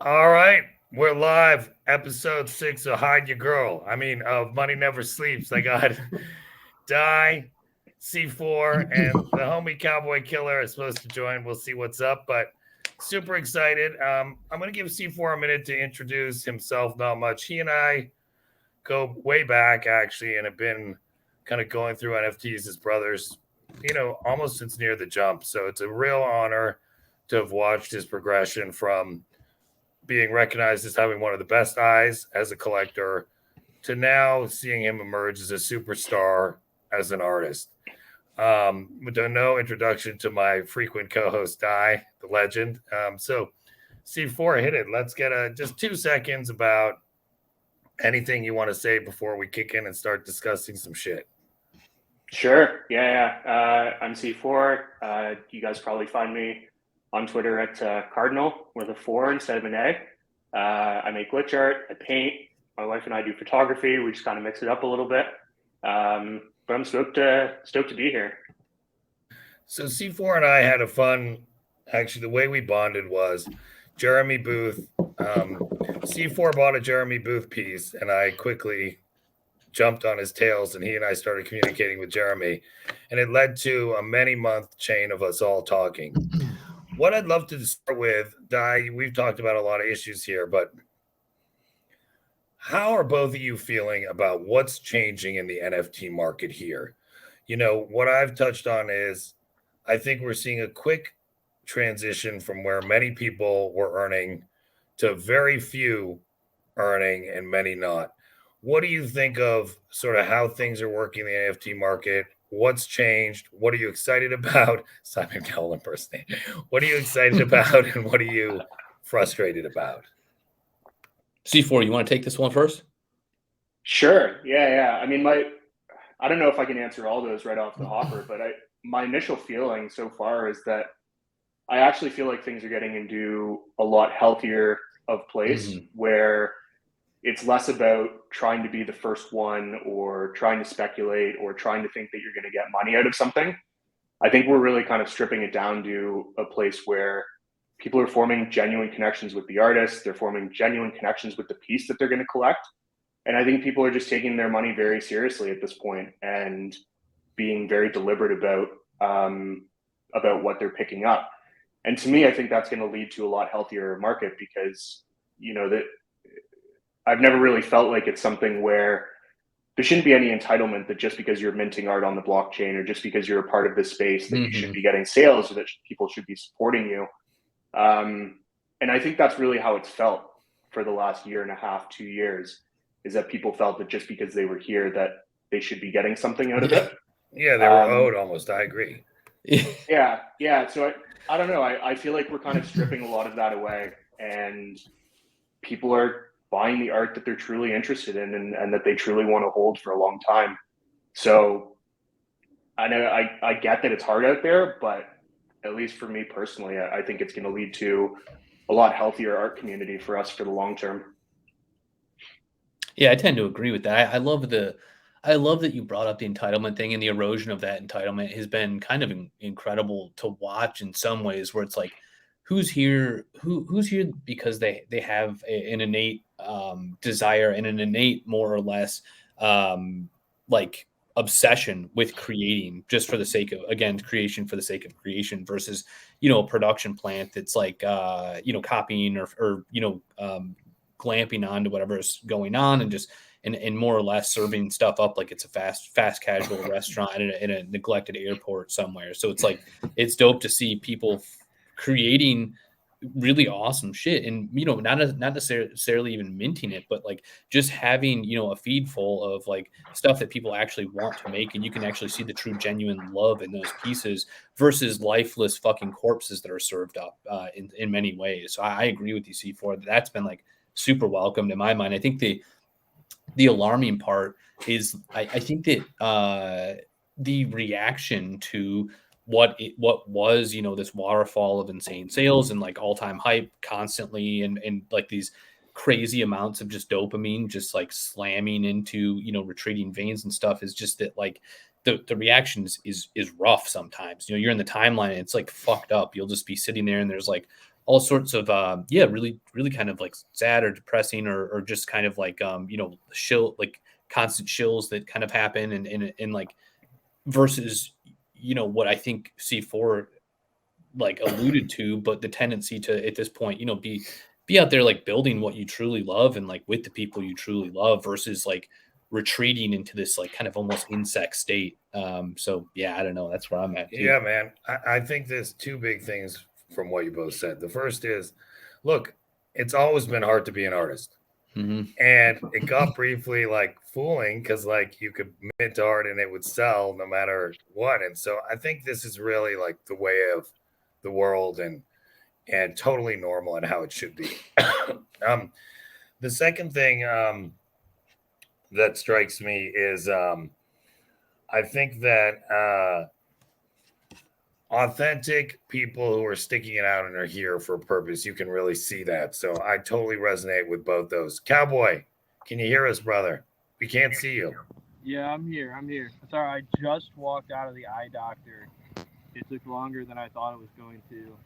All right, we're live. Episode 6 of Hide Your Girl. Of Money Never Sleeps. I got Die, C4, and the homie Cowboy Killer is supposed to join. We'll see what's up, but super excited. I'm going to give C4 a minute to introduce himself. Not much. He and I go way back, actually, and have been kind of going through NFTs as brothers, almost since near the jump. So it's a real honor to have watched his progression from being recognized as having one of the best eyes as a collector to now seeing him emerge as a superstar as an artist. With no introduction to my frequent co-host, Di, the legend. So C4, hit it. Let's get just 2 seconds about anything you want to say before we kick in and start discussing some shit. Sure. Yeah. I'm C4. You guys probably find me on Twitter at Cardinal with a 4 instead of an A. I make glitch art. I paint. My wife and I do photography. We just kind of mix it up a little bit. But I'm stoked to be here. So C4 and I had a fun. Actually, the way we bonded was Jeremy Booth. C4 bought a Jeremy Booth piece, and I quickly jumped on his tails, and he and I started communicating with Jeremy, and it led to a many-month chain of us all talking. What I'd love to start with, Di, we've talked about a lot of issues here, but how are both of you feeling about what's changing in the NFT market here? What I've touched on is I think we're seeing a quick transition from where many people were earning to very few earning and many not. What do you think of sort of how things are working in the NFT market? What's changed? What are you excited about? Simon Cowell impersonating. What are you excited about and what are you frustrated about? C4, you want to take this one first? Sure. Yeah. I don't know if I can answer all those right off the hopper, but my initial feeling so far is that I actually feel like things are getting into a lot healthier of place where it's less about trying to be the first one or trying to speculate or trying to think that you're going to get money out of something. I think we're really kind of stripping it down to a place where people are forming genuine connections with the artist. They're forming genuine connections with the piece that they're going to collect. And I think people are just taking their money very seriously at this point and being very deliberate about what they're picking up. And to me, I think that's going to lead to a lot healthier market because, that I've never really felt like it's something where there shouldn't be any entitlement that just because you're minting art on the blockchain or just because you're a part of this space that you should be getting sales or that people should be supporting you. And I think that's really how it's felt for the last year and a half, 2 years, is that people felt that just because they were here that they should be getting something out of it. Yeah, they were owed almost. I agree. Yeah. So I don't know. I feel like we're kind of stripping a lot of that away and people are buying the art that they're truly interested in and that they truly want to hold for a long time. So I know I get that it's hard out there, but at least for me personally, I think it's going to lead to a lot healthier art community for us for the long term. Yeah, I tend to agree with that. I love that you brought up the entitlement thing, and the erosion of that entitlement has been kind of incredible to watch in some ways, where it's like, who's here because they have an innate desire and an innate, more or less, like obsession with creating just for the sake of, again, creation for the sake of creation versus, a production plant that's like, copying or glamping onto whatever's going on and just and more or less serving stuff up like it's a fast casual restaurant in a neglected airport somewhere. So it's like, it's dope to see people creating really awesome shit and, not necessarily even minting it, but like just having, a feed full of like stuff that people actually want to make. And you can actually see the true genuine love in those pieces versus lifeless fucking corpses that are served up in many ways. So I agree with you, C4. That's been like super welcomed in my mind. I think the alarming part is I think that the reaction to what was, this waterfall of insane sales and like all-time hype constantly and like these crazy amounts of just dopamine just like slamming into, retreating veins and stuff is just that like the reaction is rough sometimes. You know, you're in the timeline and it's like fucked up. You'll just be sitting there and there's like all sorts of really kind of like sad or depressing or just kind of like constant shills that kind of happen and like versus what I think C4 like alluded to, but the tendency to at this point be out there like building what you truly love and like with the people you truly love versus like retreating into this like kind of almost insect state. So yeah, I don't know, that's where I'm at too. Yeah, man. I think there's two big things from what you both said. The first is, look, it's always been hard to be an artist. Mm-hmm. And it got briefly like fooling because like you could mint art and it would sell no matter what. And so I think this is really like the way of the world and totally normal and how it should be. The second thing that strikes me is I think that authentic people who are sticking it out and are here for a purpose, you can really see that. So I totally resonate with both those. Cowboy, can you hear us, brother? We can't see you. Yeah, I'm here. Sorry, I just walked out of the eye doctor. It took longer than I thought it was going to.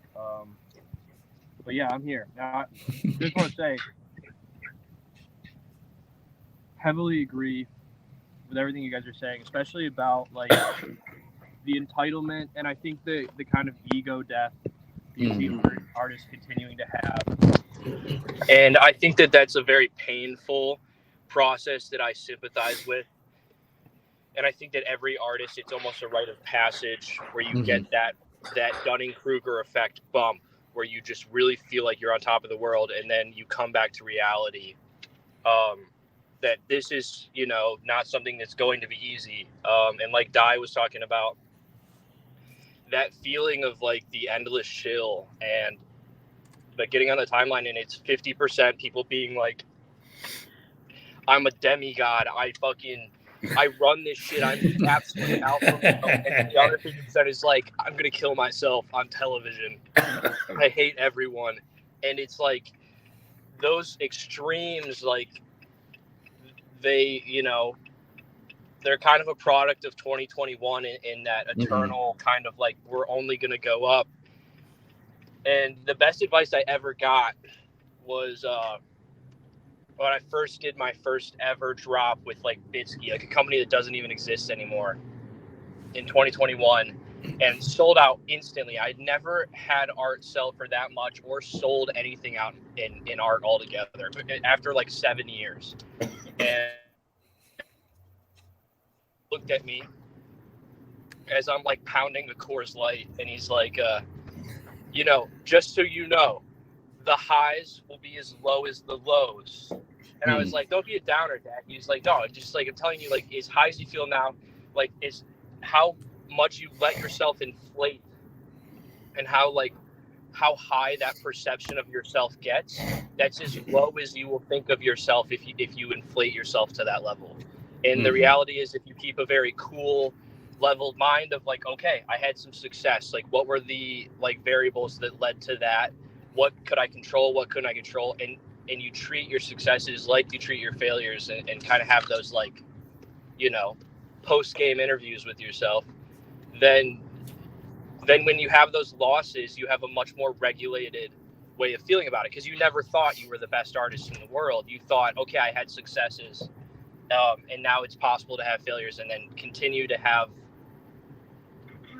But yeah, I'm here. Now, I just want to say, heavily agree with everything you guys are saying, especially about like the entitlement, and I think the kind of ego death you see artists continuing to have. And I think that that's a very painful process that I sympathize with. And I think that every artist, it's almost a rite of passage where you get that Dunning-Kruger effect bump where you just really feel like you're on top of the world, and then you come back to reality. That this is, not something that's going to be easy. And like Di was talking about, that feeling of like the endless chill and like getting on the timeline and it's 50% people being like, I'm a demigod. I run this shit. I'm the absolute alpha male. And the other 50% is like, I'm going to kill myself on television. I hate everyone. And it's like those extremes, like they, they're kind of a product of 2021 in that eternal kind of like, we're only going to go up. And the best advice I ever got was when I first did my first ever drop with like Bitsky, like a company that doesn't even exist anymore, in 2021, and sold out instantly. I'd never had art sell for that much or sold anything out in art altogether after like 7 years. And looked at me as I'm like pounding the Coors Light, and he's like, just so you know, the highs will be as low as the lows. And I was like, don't be a downer, Dad. He's like, no, just like I'm telling you, like as high as you feel now, like is how much you let yourself inflate and how high that perception of yourself gets. That's as low as you will think of yourself if you inflate yourself to that level. And the reality is, if you keep a very cool, leveled mind of like, okay, I had some success. Like, what were the like variables that led to that? What could I control? What couldn't I control? And you treat your successes like you treat your failures, and kind of have those like, post-game interviews with yourself. Then when you have those losses, you have a much more regulated way of feeling about it, because you never thought you were the best artist in the world. You thought, okay, I had successes. And now it's possible to have failures and then continue to have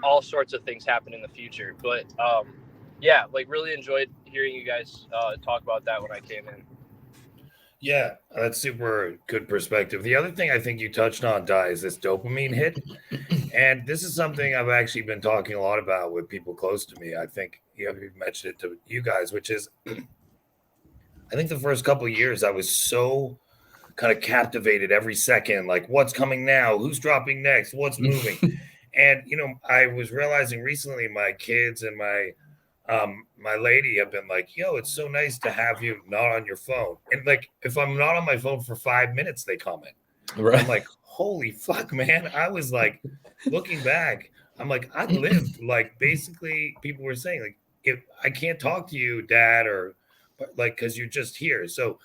all sorts of things happen in the future. But yeah, like really enjoyed hearing you guys talk about that when I came in. Yeah, that's super good perspective. The other thing I think you touched on, Di, is this dopamine hit. And this is something I've actually been talking a lot about with people close to me. I think you've mentioned it to you guys, which is, I think the first couple of years I was so kind of captivated every second, like what's coming now, who's dropping next, what's moving. And I was realizing recently my kids and my lady have been like, yo, it's so nice to have you not on your phone. And like, if I'm not on my phone for 5 minutes, they comment. Right. I'm like, holy fuck, man. I was like, looking back, I'm like, I lived like, basically people were saying like, if I can't talk to you, Dad, but like, cause you're just here. So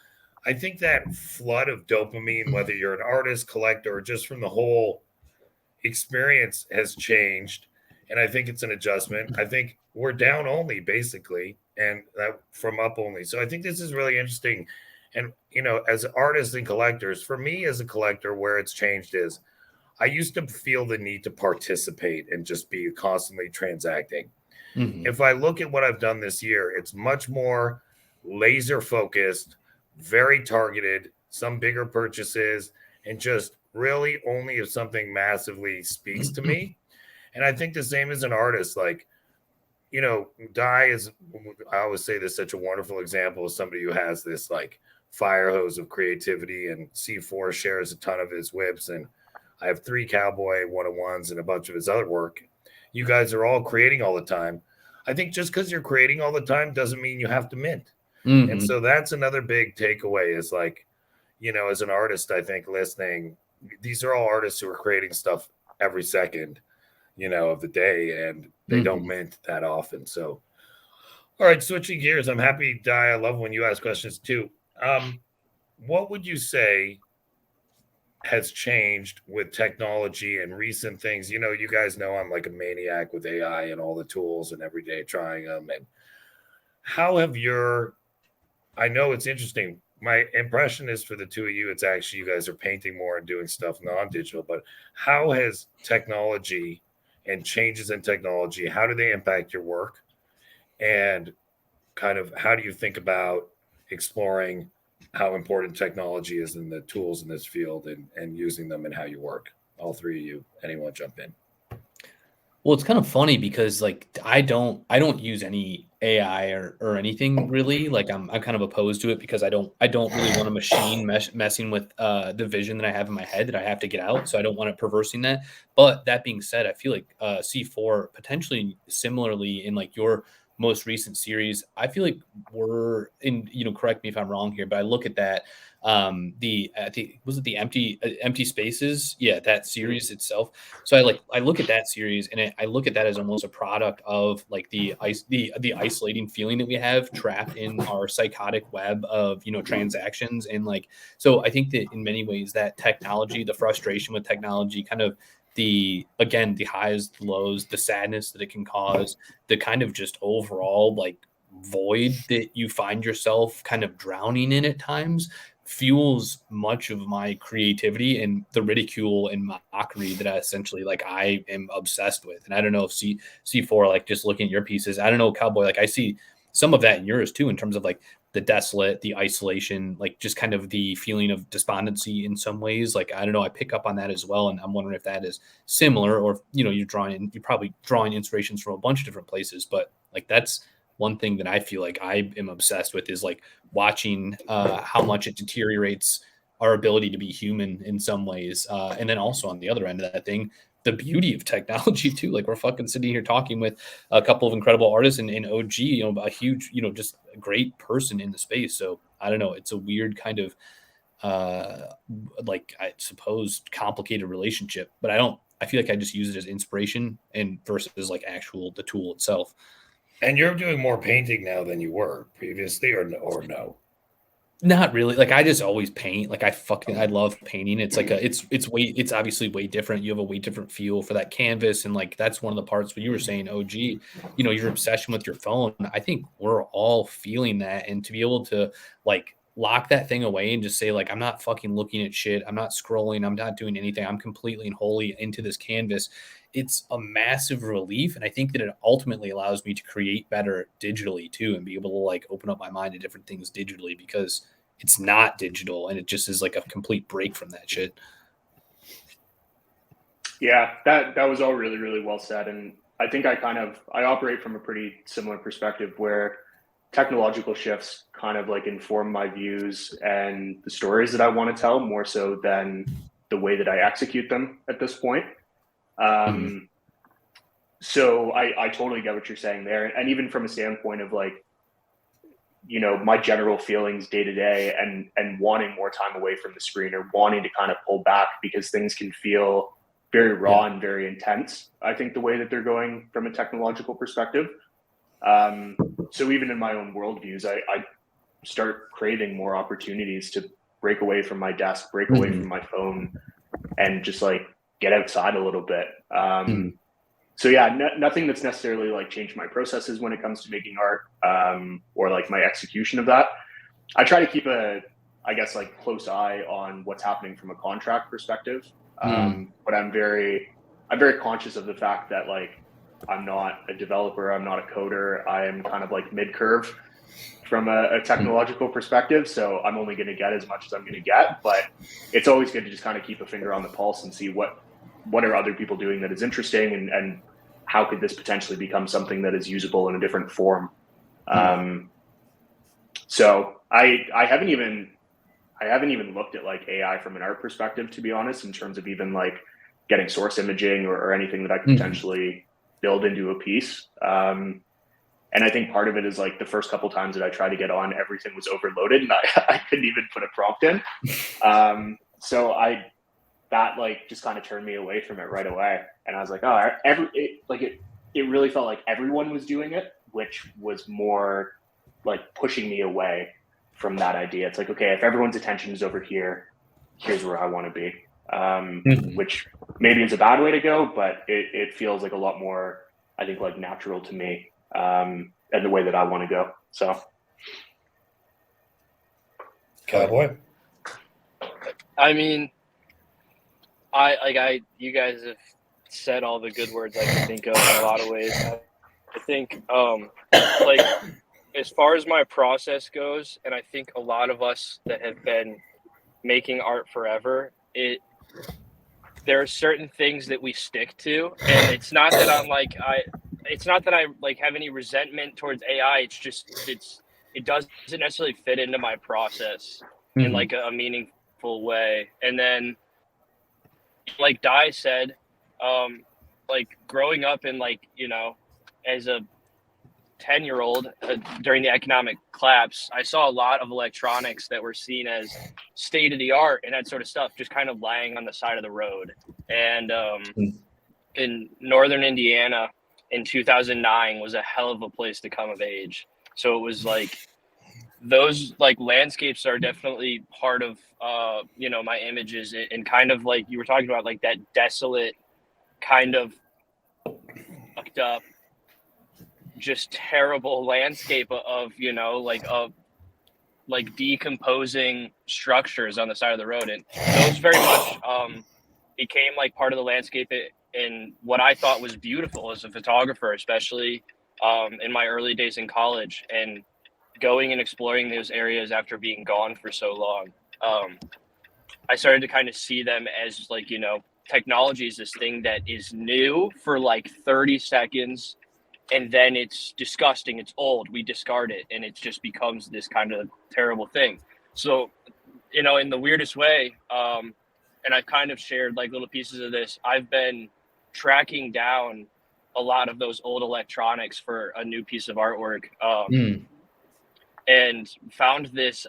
I think that flood of dopamine, whether you're an artist, collector, or just from the whole experience has changed, and I think it's an adjustment. I think we're down only basically, and that from up only. So I think this is really interesting. And as artists and collectors, for me as a collector, where it's changed is I used to feel the need to participate and just be constantly transacting. Mhm. If I look at what I've done this year, it's much more laser focused, very targeted, some bigger purchases, and just really only if something massively speaks to me. And I think the same as an artist, like, Dai is, I always say this, such a wonderful example of somebody who has this like fire hose of creativity, and C4 shares a ton of his whips. And I have 3 Cowboy 101s and a bunch of his other work. You guys are all creating all the time. I think just because you're creating all the time doesn't mean you have to mint. And so that's another big takeaway is like, as an artist, I think listening, these are all artists who are creating stuff every second, of the day, and they don't mint that often. So, all right, switching gears, I'm happy, Di. I love when you ask questions too. What would you say has changed with technology and recent things? You guys know I'm like a maniac with AI and all the tools and every day trying them. And how have I know it's interesting. My impression is for the two of you, it's actually you guys are painting more and doing stuff non-digital, but how has technology and changes in technology, how do they impact your work? And kind of how do you think about exploring how important technology is in the tools in this field and using them in how you work? All 3 of you, anyone jump in? Well, it's kind of funny because like I don't use any AI or anything really. Like I'm kind of opposed to it because I don't really want a machine messing with the vision that I have in my head that I have to get out. So I don't want it perversing that. But that being said, I feel like C4 potentially similarly in like your most recent series, I feel like we're in, correct me if I'm wrong here, but I look at that I think was it the empty spaces, yeah, that series itself. So I look at that series and I look at that as almost a product of like the isolating feeling that we have trapped in our psychotic web of transactions. And like, so I think that in many ways that technology, the frustration with technology, kind of the highs, the lows, the sadness that it can cause, the kind of just overall like void that you find yourself kind of drowning in at times fuels much of my creativity and the ridicule and mockery that I essentially like I am obsessed with. And I don't know if C4, like just looking at your pieces, I don't know, Cowboy, like I see some of that in yours too, in terms of like the desolate, the isolation, like just kind of the feeling of despondency in some ways. Like, I don't know, I pick up on that as well. And I'm wondering if that is similar or, you're probably drawing inspirations from a bunch of different places, but like, that's one thing that I feel like I am obsessed with is like watching how much it deteriorates our ability to be human in some ways. And then also on the other end of that thing, the beauty of technology too. Like we're fucking sitting here talking with a couple of incredible artists and OG, a huge, just a great person in the space. So I don't know. It's a weird kind of like I suppose complicated relationship, but I feel like I just use it as inspiration and versus like the tool itself. And you're doing more painting now than you were previously, or no? Not really. Like I just always paint. Like I love painting. It's like it's obviously way different. You have a way different feel for that canvas, and like that's one of the parts where you were saying, OG, your obsession with your phone. I think we're all feeling that, and to be able to like lock that thing away and just say like I'm not fucking looking at shit. I'm not scrolling. I'm not doing anything. I'm completely and wholly into this canvas. It's a massive relief. And I think that it ultimately allows me to create better digitally too, and be able to like open up my mind to different things digitally because it's not digital and it just is like a complete break from that shit. Yeah, that was all really, really well said. And I think I operate from a pretty similar perspective where technological shifts kind of like inform my views and the stories that I want to tell more so than the way that I execute them at this point. So I totally get what you're saying there. And even from a standpoint of like, my general feelings day to day and wanting more time away from the screen or wanting to kind of pull back because things can feel very raw and very intense. I think the way that they're going from a technological perspective. So even in my own worldviews, I start craving more opportunities to break away from my desk, break away from my phone, and just like get outside a little bit. So yeah, nothing that's necessarily like changed my processes when it comes to making art, or like my execution of that. I try to keep I guess like close eye on what's happening from a contract perspective. But I'm very conscious of the fact that like I'm not a developer, I'm not a coder, I am kind of like mid-curve from a technological perspective. So I'm only going to get as much as I'm going to get, but it's always good to just kind of keep a finger on the pulse and see what are other people doing that is interesting, and how could this potentially become something that is usable in a different form. So I haven't even looked at like AI from an art perspective, to be honest, in terms of even like getting source imaging or anything that I could potentially build into a piece. And I think part of it is like the first couple times that I tried to get on, everything was overloaded and I couldn't even put a prompt in. So that like just kind of turned me away from it right away. And I was like, oh, it really felt like everyone was doing it, which was more like pushing me away from that idea. It's like, okay, if everyone's attention is over here, here's where I want to be. Which maybe is a bad way to go, but it feels like a lot more, I think, like natural to me, and the way that I want to go. So, Cowboy. I mean, you guys have said all the good words I can think of in a lot of ways. I think, like, as far as my process goes, and I think a lot of us that have been making art forever, there are certain things that we stick to, and it's not that I like have any resentment towards AI. It's just it doesn't necessarily fit into my process in like a meaningful way. And then, like Di said, like growing up in like, you know, as a 10-year-old during the economic collapse, I saw a lot of electronics that were seen as state of the art and that sort of stuff just kind of lying on the side of the road. And in northern Indiana in 2009 was a hell of a place to come of age. So it was like those like landscapes are definitely part of you know, my images, and kind of like you were talking about, like that desolate kind of fucked up, just terrible landscape of, you know, like decomposing structures on the side of the road. And those very much became like part of the landscape in what I thought was beautiful as a photographer, especially in my early days in college, and going and exploring those areas after being gone for so long. I started to kind of see them as like, you know, technology is this thing that is new for like 30 seconds, and then it's disgusting, it's old, we discard it, and it just becomes this kind of terrible thing. So, you know, in the weirdest way, and I've kind of shared like little pieces of this, I've been tracking down a lot of those old electronics for a new piece of artwork, and found this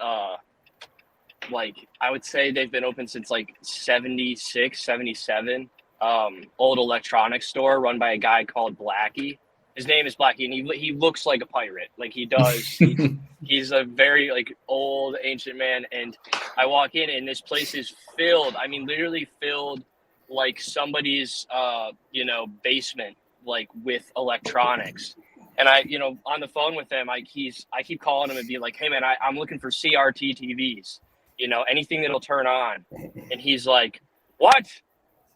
like, I would say they've been open since like 76, 77, old electronics store run by a guy called Blackie. His name is Blackie, and he looks like a pirate. Like he does. He's a very like old ancient man. And I walk in, and this place is filled. I mean, literally filled, like somebody's you know, basement, like with electronics. And I, you know, on the phone with him, I keep calling him and being like, hey man, I'm looking for CRT TVs. You know, anything that'll turn on. And he's like, what?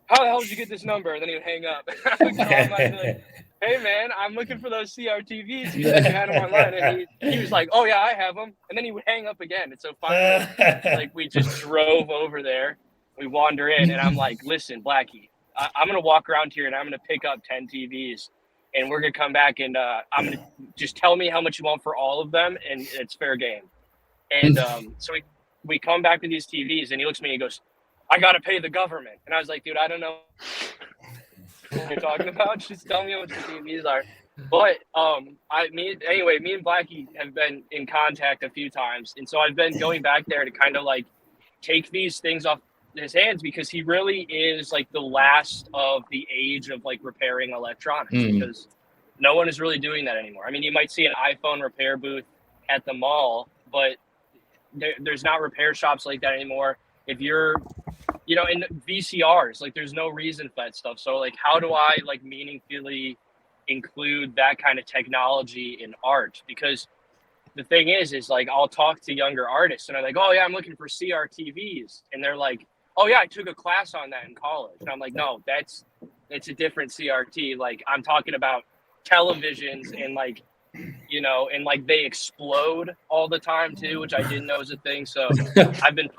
How the hell did you get this number? And then he would hang up. I would call him, I'd be like, hey man, I'm looking for those CRTVs. You had them online. And he was like, oh yeah, I have them. And then he would hang up again. And so finally, like, we just drove over there. We wander in, and I'm like, listen, Blackie, I'm going to walk around here, and I'm going to pick up 10 TVs. And we're going to come back, and I'm going to just tell me how much you want for all of them, and it's fair game. And so we come back with these TVs, and he looks at me and he goes, I got to pay the government. And I was like, dude, I don't know what you're talking about. Just tell me how much the TVs are. But me and Blackie have been in contact a few times. And so I've been going back there to kind of like take these things off his hands, because he really is like the last of the age of like repairing electronics, because no one is really doing that anymore. I mean, you might see an iPhone repair booth at the mall, but there's not repair shops like that anymore. If you're in VCRs, like there's no reason for that stuff. So like, how do I like meaningfully include that kind of technology in art? Because the thing is like I'll talk to younger artists and they're like, oh yeah, I'm looking for CRTVs, and they're like, oh yeah, I took a class on that in college, and I'm like, no, it's a different CRT. Like I'm talking about televisions, and like and like they explode all the time too, which I didn't know was a thing. So I've been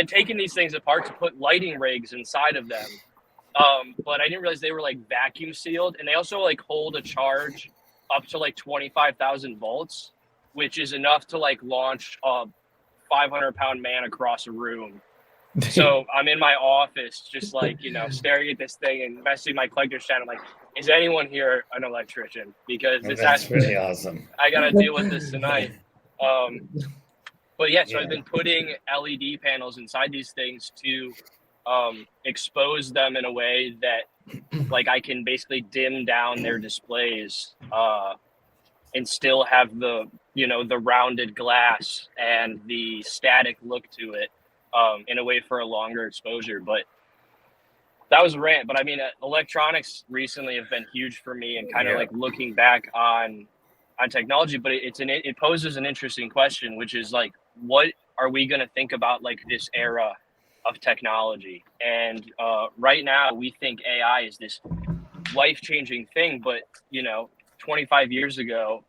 taking these things apart to put lighting rigs inside of them. But I didn't realize they were like vacuum sealed, and they also like hold a charge up to like 25,000 volts, which is enough to like launch a 500-pound man across a room. So I'm in my office just like, staring at this thing and messaging my collector's chat. I'm like, is anyone here an electrician? Because that's really awesome. I got to deal with this tonight. But yeah, so I've been putting LED panels inside these things to expose them in a way that like I can basically dim down their displays and still have the the rounded glass and the static look to it in a way for a longer exposure. But that was a rant. But I mean, electronics recently have been huge for me, and kind of like looking back on technology. But it poses an interesting question, which is like, what are we going to think about like this era of technology? And right now we think AI is this life-changing thing, but 25 years ago,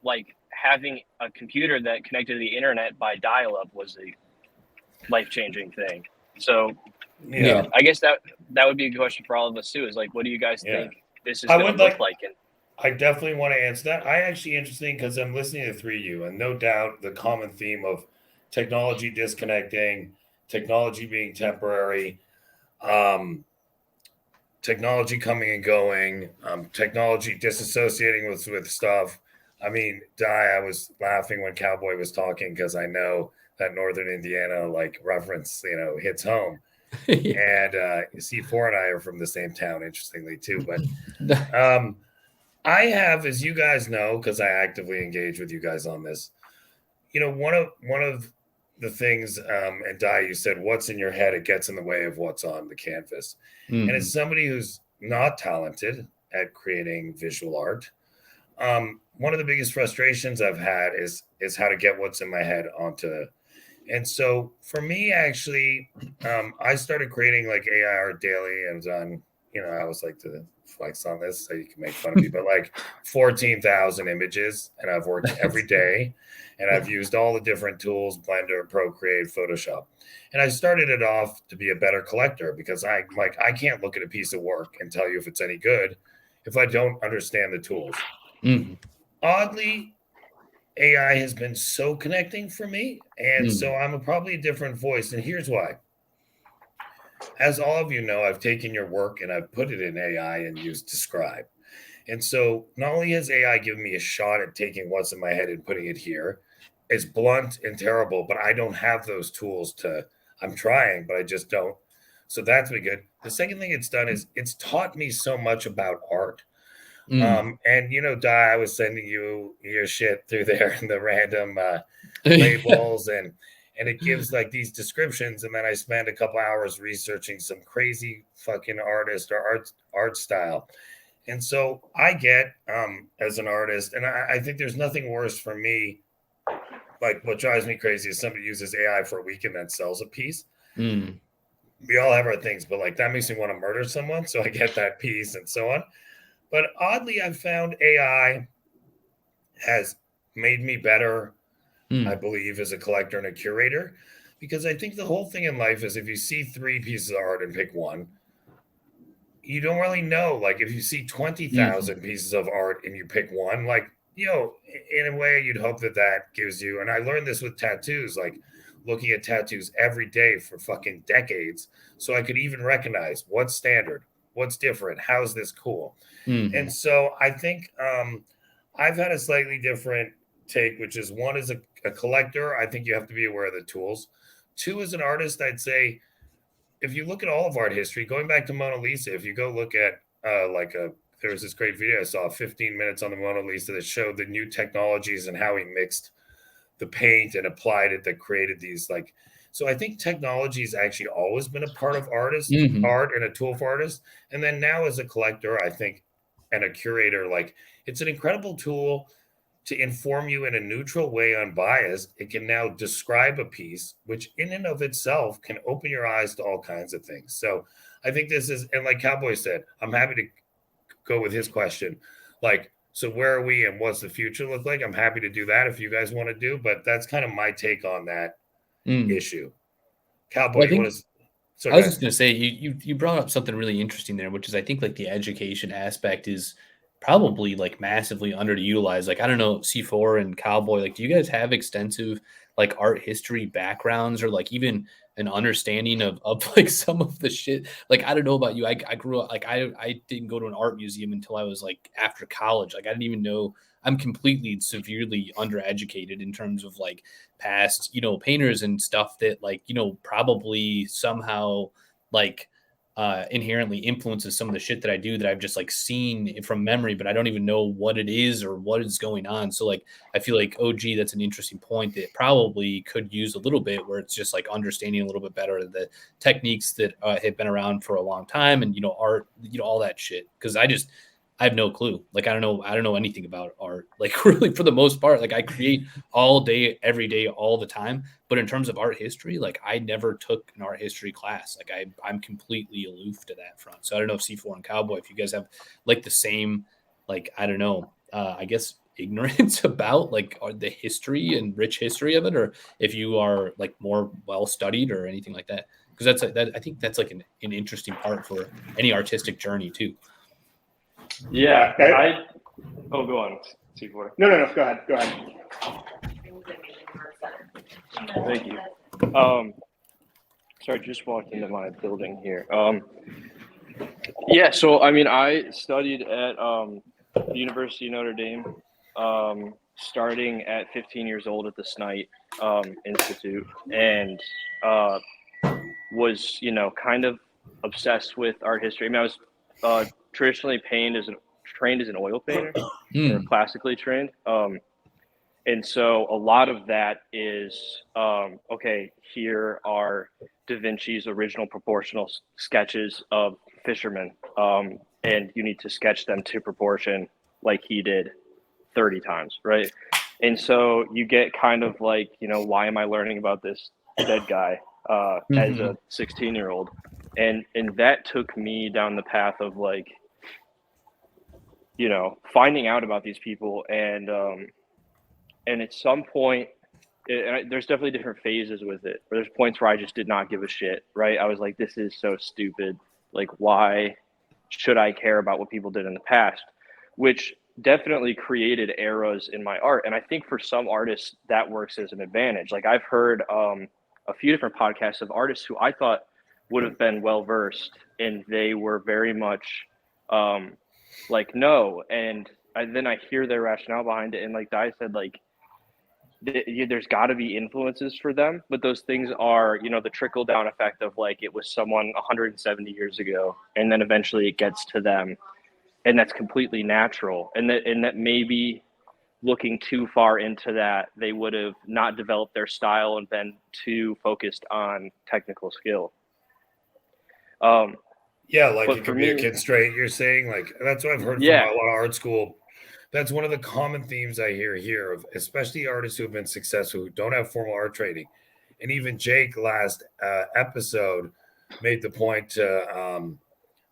like having a computer that connected to the internet by dial-up was a life-changing thing. So I guess that would be a question for all of us too, is like, what do you guys think this is going to look like? And I definitely want to answer that. I actually interesting because I'm listening to the three of you, and no doubt the common theme of technology disconnecting, technology being temporary, technology coming and going, technology disassociating with stuff. I mean, I was laughing when Cowboy was talking because I know that Northern Indiana like reference, hits home. And C4 and I are from the same town, interestingly too. But I have, as you guys know, because I actively engage with you guys on this, one of the things, and Di, you said, what's in your head, it gets in the way of what's on the canvas. Mm-hmm. And as somebody who's not talented at creating visual art, one of the biggest frustrations I've had is how to get what's in my head onto. And so for me, actually, I started creating like AI art daily. I was on, I always like to flex on this so you can make fun of me, but like 14,000 images, and I've worked every day, and I've used all the different tools, Blender, Procreate, Photoshop. And I started it off to be a better collector because I can't look at a piece of work and tell you if it's any good if I don't understand the tools. Mm-hmm. Oddly, AI has been so connecting for me. And so I'm probably a different voice. And here's why. As all of you know, I've taken your work and I've put it in AI and used Describe. And so not only has AI given me a shot at taking what's in my head and putting it here, it's blunt and terrible, but I don't have those tools I'm trying, but I just don't. So that's been good. The second thing it's done is it's taught me so much about art. And Di, I was sending you your shit through there and the random labels and it gives like these descriptions, and then I spend a couple hours researching some crazy fucking artist or art style. And so I get as an artist, and I think there's nothing worse for me. Like what drives me crazy is somebody uses AI for a week and then sells a piece. We all have our things, but like that makes me want to murder someone. So I get that piece and so on. But oddly, I've found AI has made me better, I believe, as a collector and a curator, because I think the whole thing in life is if you see 3 pieces of art and pick one, you don't really know. Like if you see 20,000 pieces of art and you pick one, like, in a way you'd hope that gives you, and I learned this with tattoos, like looking at tattoos every day for fucking decades. So I could even recognize what's standard, what's different, how's this cool. And so I think I've had a slightly different take, which is 1 is a collector. I think you have to be aware of the tools. 2, as an artist, I'd say if you look at all of art history, going back to Mona Lisa, if you go look at there was this great video I saw, 15 minutes on the Mona Lisa that showed the new technologies and how he mixed the paint and applied it that created these like So I think technology has actually always been a part of Mhm. art and a tool for artists. And then now as a collector, I think, and a curator, like it's an incredible tool to inform you in a neutral way, unbiased. It can now describe a piece, which in and of itself can open your eyes to all kinds of things. So I think this is, and like Cowboy said, I'm happy to go with his question. Like, so where are we and what's the future look like? I'm happy to do that if you guys want to do, but that's kind of my take on that issue. Cowboy, Well, I you want think to? So I was guys, just gonna say you brought up something really interesting there, which is I think like the education aspect is probably like massively underutilized. Like I don't know, C4 and Cowboy, like do you guys have extensive like art history backgrounds or like even an understanding of like some of the shit? Like I don't know about you. I grew up like I didn't go to an art museum until I was like after college. Like I didn't even know I'm completely severely undereducated in terms of like past, painters and stuff that like, probably somehow like inherently influences some of the shit that I do that I've just like seen from memory, but I don't even know what it is or what is going on. So like I feel like OG, that's an interesting point that probably could use a little bit where it's just like understanding a little bit better the techniques that have been around for a long time and art, all that shit. Because I have no clue. Like I don't know anything about art. Like really for the most part, like I create all day, every day, all the time. But in terms of art history, like I never took an art history class. Like I'm completely aloof to that front. So I don't know if C4 and Cowboy, if you guys have like the same, like I don't know, I guess ignorance about like the history and rich history of it, or if you are like more well studied or anything like that. Because I think that's like an interesting part for any artistic journey too. Yeah, Okay. Oh, go on, C4. No. Go ahead. Thank you. Sorry, just walked into my building here. Yeah, so I mean, I studied at the University of Notre Dame, starting at 15 years old at the SNITE Institute, and was kind of obsessed with art history. I mean, I was traditionally trained as an oil painter, or classically trained. And so a lot of that is okay, here are Da Vinci's original proportional sketches of fishermen, and you need to sketch them to proportion like he did 30 times, right? And so you get kind of like, why am I learning about this dead guy as a 16-year-old? And that took me down the path of like, finding out about these people. And at some point, there's definitely different phases with it. There's points where I just did not give a shit, right? I was like, this is so stupid. Like, why should I care about what people did in the past? Which definitely created eras in my art. And I think for some artists, that works as an advantage. Like, I've heard a few different podcasts of artists who I thought would have been well-versed, and they were very much like, no. And then I hear their rationale behind it. And like Di said, like, there's got to be influences for them, but those things are, the trickle down effect of like it was someone 170 years ago, and then eventually it gets to them, and that's completely natural. And that maybe looking too far into that, they would have not developed their style and been too focused on technical skill. Yeah, like but it for could be a me, constraint. You're saying like that's what I've heard from yeah, a lot of art school. That's one of the common themes I hear here of especially artists who have been successful who don't have formal art training. And even Jake last episode made the point to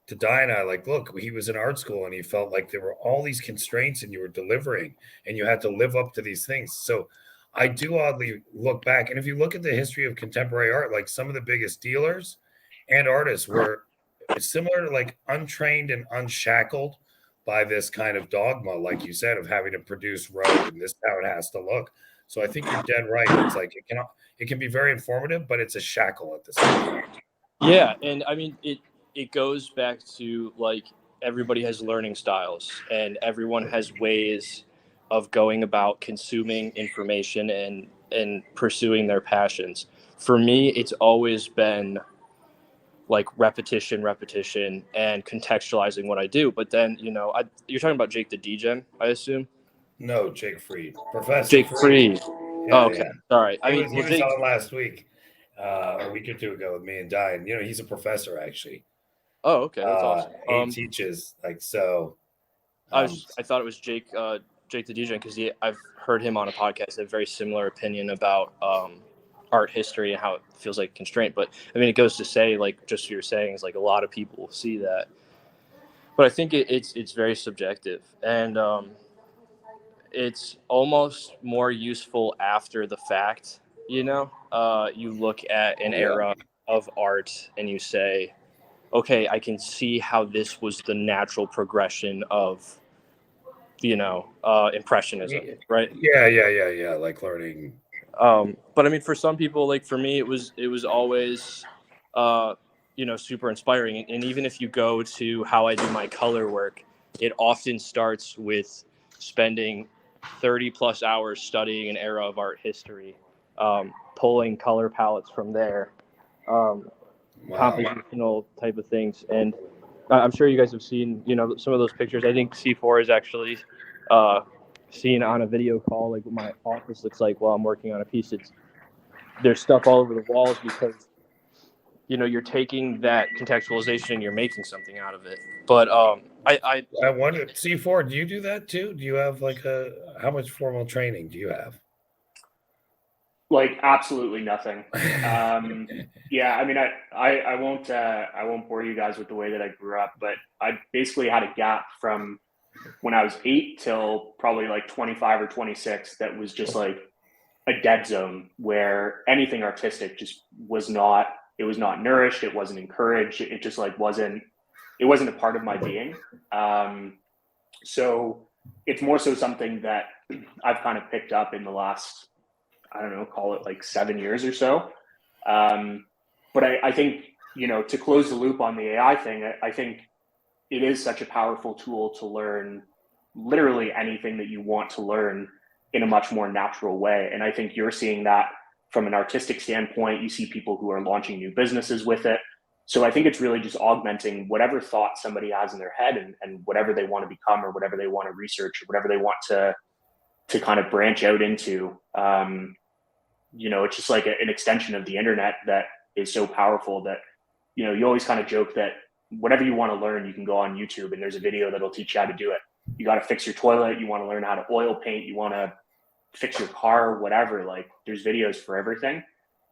Di and I, like, look, he was in art school and he felt like there were all these constraints and you were delivering and you had to live up to these things. So I do oddly look back. And if you look at the history of contemporary art, like some of the biggest dealers and artists were similar to like untrained and unshackled by this kind of dogma, like you said, of having to produce road and this is how it has to look. So I think you're dead right. It's like it can be very informative, but it's a shackle at the same time. Yeah, and I mean it goes back to like everybody has learning styles and everyone has ways of going about consuming information and pursuing their passions. For me, it's always been like repetition and contextualizing what I do. But then, you're talking about Jake the Degen, I assume? No, Jake Freed. Professor Jake Freed. Yeah, Oh, okay. yeah. All right. He was on last week. a week or two ago with me and Di, and he's a professor actually. Oh, okay, that's awesome. He teaches so. I thought it was Jake the DJ, because I've heard him on a podcast have a very similar opinion about art history and how it feels like constraint. But I mean, it goes to say, like, just what you're saying is like a lot of people see that, but I think it's very subjective, and it's almost more useful after the fact. You look at an era of art and you say, okay, I can see how this was the natural progression of impressionism, right? Yeah, like learning. But I mean, for some people, like for me, it was always super inspiring. And even if you go to how I do my color work, it often starts with spending 30 plus hours studying an era of art history, pulling color palettes from there, compositional type of things. And I'm sure you guys have seen, some of those pictures. I think C4 is actually seen on a video call, like what my office looks like while I'm working on a piece. There's stuff all over the walls because, you're taking that contextualization and you're making something out of it. But I wonder, C4, do you do that too? Do you have how much formal training do you have? Like absolutely nothing. Yeah, I mean, I won't bore you guys with the way that I grew up, but I basically had a gap from when I was 8 till probably like 25 or 26 that was just like a dead zone where anything artistic just was not nourished, it wasn't encouraged, it just like wasn't a part of my being. So it's more so something that I've kind of picked up in the last, I don't know, call it like 7 years or so. But I think, to close the loop on the AI thing, I think it is such a powerful tool to learn literally anything that you want to learn in a much more natural way. And I think you're seeing that from an artistic standpoint. You see people who are launching new businesses with it. So I think it's really just augmenting whatever thought somebody has in their head and whatever they want to become or whatever they want to research or whatever they want to kind of branch out into. It's just like an extension of the internet that is so powerful that, you always kind of joke that whatever you want to learn, you can go on YouTube and there's a video that'll teach you how to do it. You got to fix your toilet. You want to learn how to oil paint. You want to fix your car, whatever. Like there's videos for everything.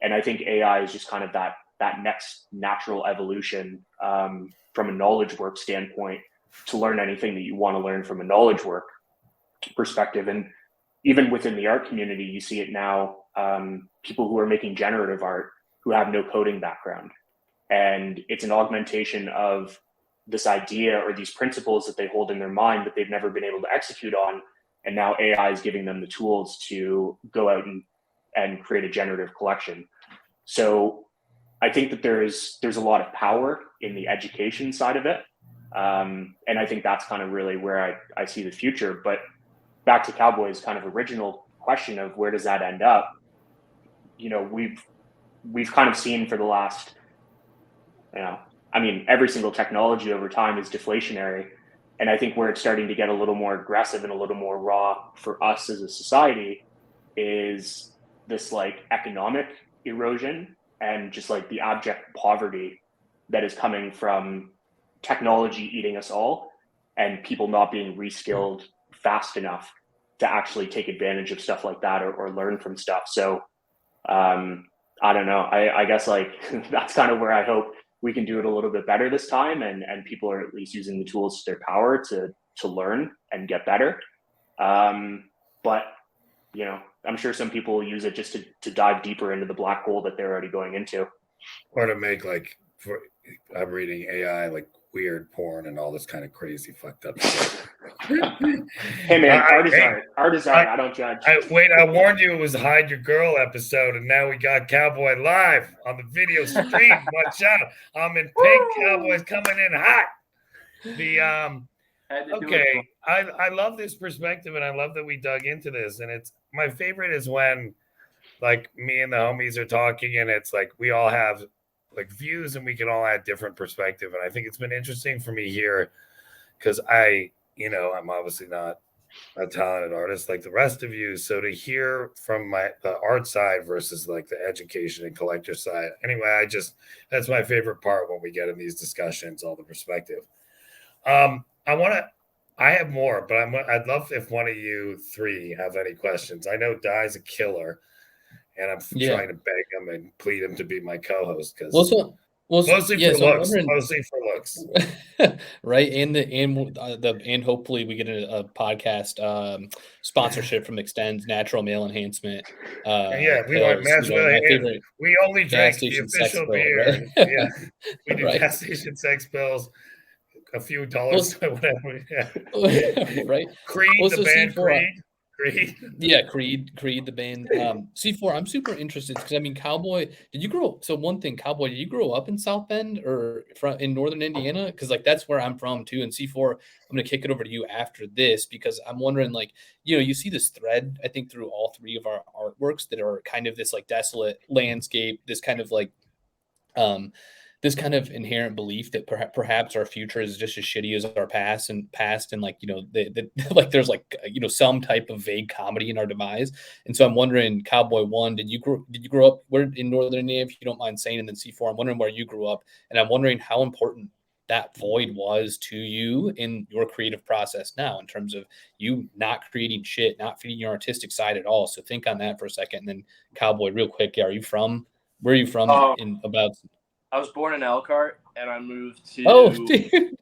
And I think AI is just kind of that next natural evolution from a knowledge work standpoint to learn anything that you want to learn from a knowledge work perspective. And even within the art community, you see it now, people who are making generative art who have no coding background. And it's an augmentation of this idea or these principles that they hold in their mind that they've never been able to execute on. And now AI is giving them the tools to go out and create a generative collection. So I think that there's a lot of power in the education side of it. And I think that's kind of really where I see the future. But back to Cowboy's kind of original question of where does that end up? We've kind of seen for the last, every single technology over time is deflationary. And I think where it's starting to get a little more aggressive and a little more raw for us as a society is this like economic erosion and just like the abject poverty that is coming from technology eating us all and people not being reskilled fast enough to actually take advantage of stuff like that or learn from stuff. So I don't know. I guess like that's kind of where I hope we can do it a little bit better this time and people are at least using the tools to their power to learn and get better. But I'm sure some people will use it just to dive deeper into the black hole that they're already going into. Or to make I'm reading AI like weird porn and all this kind of crazy fucked up stuff. Hey man, art is art. Art is art. I don't judge. I warned you it was Hide Your Girl episode, and now we got Cowboy live on the video stream. Watch out. I'm in pink. Cowboy's coming in hot. Okay. I love this perspective, and I love that we dug into this. And it's my favorite is when like me and the homies are talking, and it's like we all have like views and we can all add different perspective. And I think it's been interesting for me here because I'm obviously not a talented artist like the rest of you. So to hear from the art side versus like the education and collector side, anyway, that's my favorite part when we get in these discussions, all the perspective. I have more, but I'd love if one of you three have any questions. I know Dai's a killer, and I'm trying to beg him and plead him to be my co-host because mostly for looks. Right, and hopefully we get a podcast sponsorship from Extends Natural Male Enhancement. We want my favorite. We only drink the official beer. Right? Yeah, we do gas station sex pills. A few dollars, whatever. Yeah. Right. Creed, the band Creed. Yeah, Creed, the band. C4, I'm super interested because I mean, Cowboy, did you grow up in South Bend or in northern Indiana? Because like that's where I'm from too. And C4, I'm gonna kick it over to you after this because I'm wondering, like, you see this thread, I think, through all three of our artworks that are kind of this like desolate landscape, this kind of like this kind of inherent belief that perhaps our future is just as shitty as our past and like, like there's like, some type of vague comedy in our demise. And so I'm wondering, Cowboy, one, did you grow up where in northern Indiana, if you don't mind saying, and then C4, I'm wondering where you grew up, and I'm wondering how important that void was to you in your creative process now, in terms of you not creating shit, not feeding your artistic side at all. So think on that for a second. And then Cowboy, real quick, where are you from in about? I was born in Elkhart, and I moved to. Oh, dude.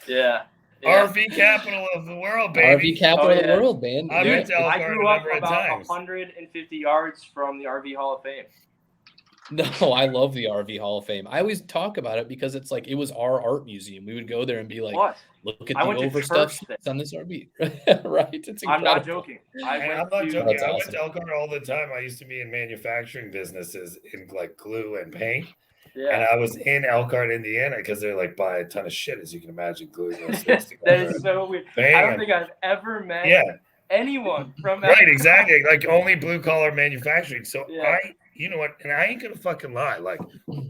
Yeah. RV capital of the world, baby. RV capital of the world, man. I went to Elkhart I grew up a about 150 yards from the RV Hall of Fame. No, I love the RV Hall of Fame. I always talk about it because it's like it was our art museum. We would go there and be like, look at the overstuffed on this RV. Right? It's incredible. I'm not joking. I'm not joking. I went to Elkhart all the time. I used to be in manufacturing businesses in like glue and paint. Yeah. And I was in Elkhart, Indiana, because they're like buy a ton of shit, as you can imagine, gluing those things together. That is so weird. I don't think I've ever met anyone from Elkhart. Right, exactly. Like only blue collar manufacturing. So you know what? And I ain't gonna fucking lie. Like,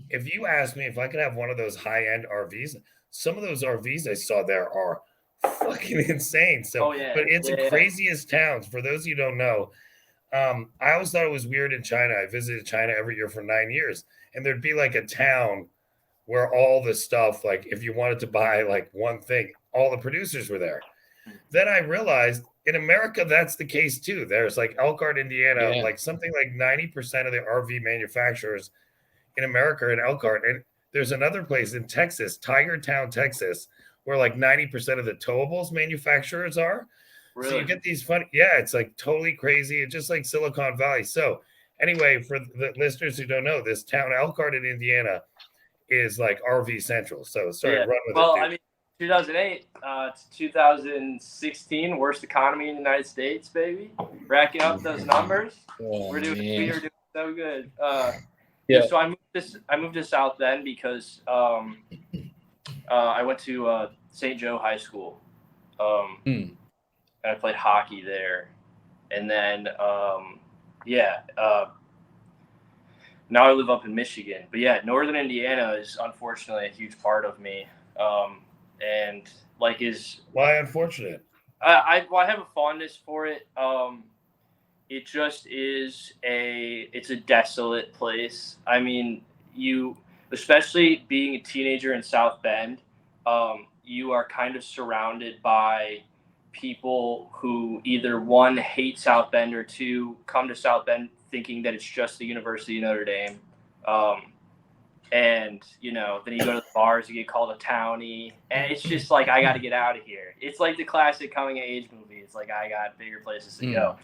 if you ask me if I could have one of those high end RVs, some of those RVs I saw there are fucking insane. So, but it's the craziest towns. For those of you who don't know, I always thought it was weird in China. I visited China every year for 9 years. And there'd be like a town where all the stuff, like if you wanted to buy like one thing, all the producers were there. Then I realized in America, that's the case too. There's like Elkhart, Indiana, like something like 90% of the RV manufacturers in America are in Elkhart. And there's another place in Texas, Tiger Town, Texas, where like 90% of the towables manufacturers are. Really? So you get these funny, it's like totally crazy. It's just like Silicon Valley. So anyway, for the listeners who don't know, this town, Elkhart in Indiana, is like RV Central. So run with it. Well, I mean, 2008 to 2016, worst economy in the United States, baby. Racking up those numbers. We are doing so good. So I moved to South Bend because I went to St. Joe High School. And I played hockey there. And then now I live up in Michigan, but northern Indiana is unfortunately a huge part of me. And like why unfortunate? I have a fondness for it. It just is it's a desolate place. I mean, especially being a teenager in South Bend, you are kind of surrounded by people who either one hate South Bend or two come to South Bend thinking that it's just the University of Notre Dame. And then you go to the bars, you get called a townie, and it's just like, I got to get out of here. It's like the classic coming of age movie. It's like, I got bigger places to go.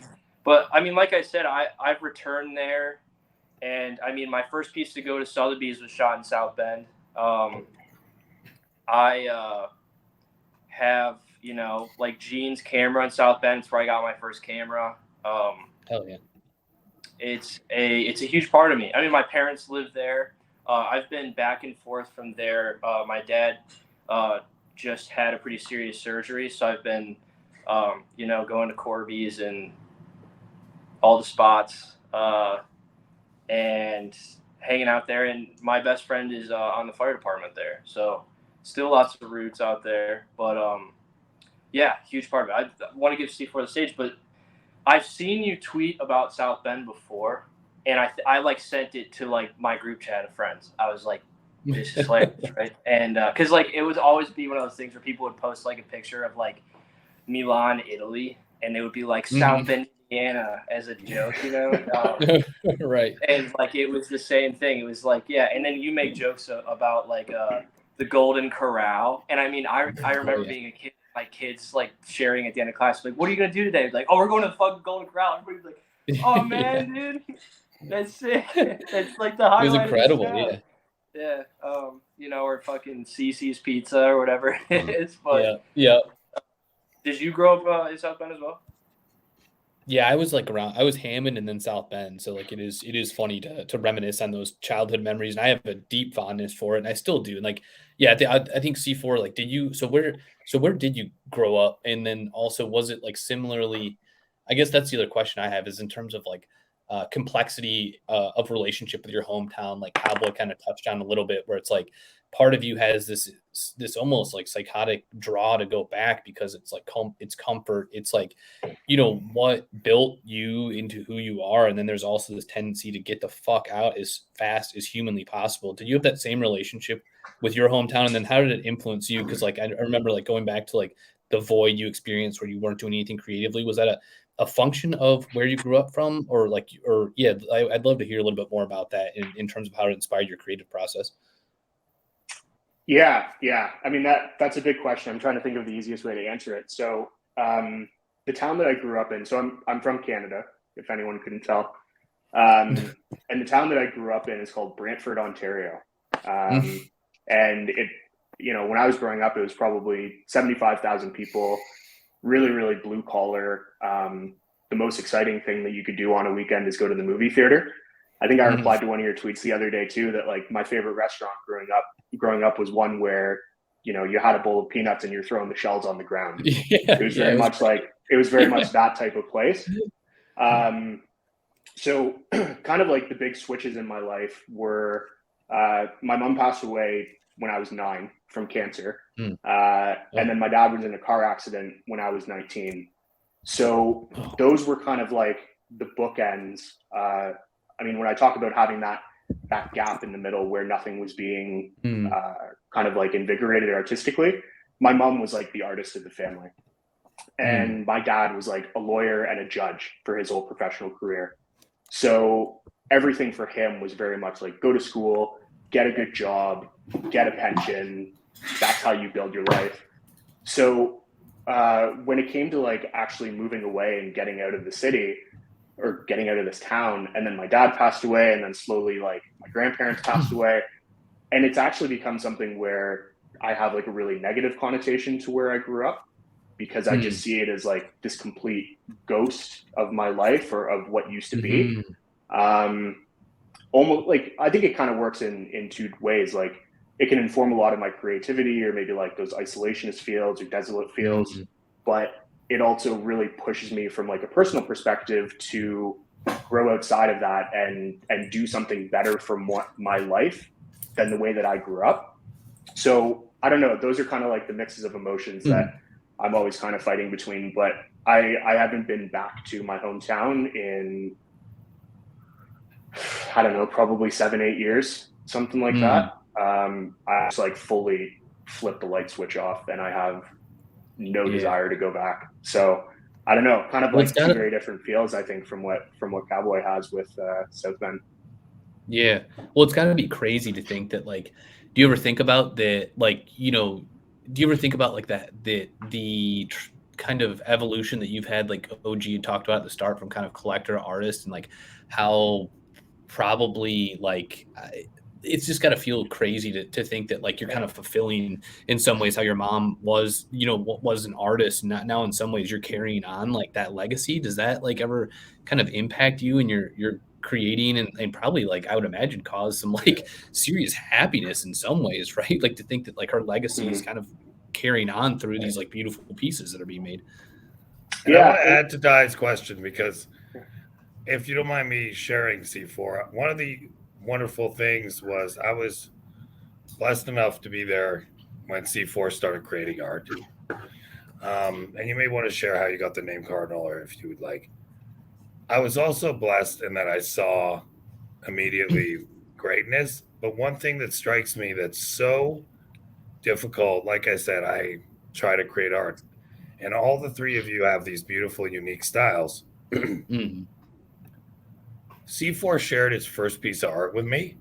But I mean, like I said, I've returned there, and I mean, my first piece to go to Sotheby's was shot in South Bend. I have like Gene's camera in South Bend. It's where I got my first camera. Hell yeah. It's a huge part of me. I mean, my parents live there. I've been back and forth from there. My dad just had a pretty serious surgery, so I've been, going to Corby's and all the spots and hanging out there. And my best friend is on the fire department there, so still lots of roots out there. But Yeah, huge part of it. I want to give C4 the stage, but I've seen you tweet about South Bend before, and I like sent it to like my group chat of friends. I was like, this is hilarious, right? And because like it would always be one of those things where people would post like a picture of like Milan, Italy, and it would be like South Bend, Indiana as a joke, you know? Right. And like it was the same thing. It was like, yeah, and then you make jokes about like the Golden Corral, and I mean, I remember being a kid, like kids like sharing at the end of class, like, what are you gonna do today? Like, oh, we're going to the fucking Golden Corral. Everybody's like, oh man, dude, that's sick. That's like the highlight. It was incredible, of the yeah. Yeah, you know, or fucking CC's Pizza or whatever it is. But yeah. Did you grow up in South Bend as well? Yeah, I was like around. I was Hammond and then South Bend, so like it is funny to reminisce on those childhood memories, and I have a deep fondness for it, and I still do. And like, yeah, I think C4. Like, did you? So where did you grow up? And then also, was it like similarly? I guess that's the other question I have is in terms of like complexity of relationship with your hometown. Like Cowboy kind of touched on a little bit, where it's like part of you has this almost like psychotic draw to go back because it's like it's comfort. It's like, you know, what built you into who you are. And then there's also this tendency to get the fuck out as fast as humanly possible. Did you have that same relationship with your hometown? And then how did it influence you? Because like I remember like going back to like the void you experienced where you weren't doing anything creatively. Was that a function of where you grew up from? Or like, or yeah, I'd love to hear a little bit more about that in terms of how it inspired your creative process. Yeah. I mean, that's a big question. I'm trying to think of the easiest way to answer it. So the town that I grew up in, so I'm from Canada, if anyone couldn't tell. And the town that I grew up in is called Brantford, Ontario. And it, you know, when I was growing up, it was probably 75,000 people, really, really blue collar. The most exciting thing that you could do on a weekend is go to the movie theater. I think I replied to one of your tweets the other day too, that like my favorite restaurant growing up was one where, you know, you had a bowl of peanuts and you're throwing the shells on the ground. It was very much that type of place. So kind of like the big switches in my life were, my mom passed away when I was 9 from cancer. And then my dad was in a car accident when I was 19. So those were kind of like the bookends. I mean, when I talk about having that gap in the middle where nothing was being kind of like invigorated artistically, my mom was like the artist of the family. And my dad was like a lawyer and a judge for his whole professional career. So everything for him was very much like go to school, get a good job, get a pension. That's how you build your life. So when it came to like actually moving away and getting out of the city or getting out of this town, and then my dad passed away, and then slowly like my grandparents passed away, and it's actually become something where I have like a really negative connotation to where I grew up, because I just see it as like this complete ghost of my life or of what used to be. Almost like, I think it kind of works in two ways. Like it can inform a lot of my creativity, or maybe like those isolationist fields or desolate fields, but it also really pushes me from like a personal perspective to grow outside of that and do something better for my life than the way that I grew up. So I don't know, those are kind of like the mixes of emotions that I'm always kind of fighting between, but I haven't been back to my hometown in, I don't know, probably 7-8 years, something like that. I just like fully flipped the light switch off, and I have no desire to go back. So I don't know, kind of like two very different feels, I think, from what Cowboy has with South Bend. Yeah. Well, it's gotta be crazy to think that, like, do you ever think about the, like, you know, do you ever think about like that, the kind of evolution that you've had, like OG had talked about at the start, from kind of collector to artist, and like how probably like it's just got to feel crazy to think that like you're kind of fulfilling in some ways how your mom was, you know, was an artist. Now in some ways you're carrying on like that legacy. Does that like ever kind of impact you and your creating and probably like I would imagine cause some like serious happiness in some ways, right? Like to think that like her legacy is kind of carrying on through these like beautiful pieces that are being made. And I want to add to Dai's question, because if you don't mind me sharing, C4, one of the wonderful things was I was blessed enough to be there when C4 started creating art. And you may want to share how you got the name Cardinal, or if you would like. I was also blessed in that I saw immediately greatness. But one thing that strikes me that's so difficult, like I said, I try to create art, and all the three of you have these beautiful, unique styles. Mhm. C4 shared his first piece of art with me,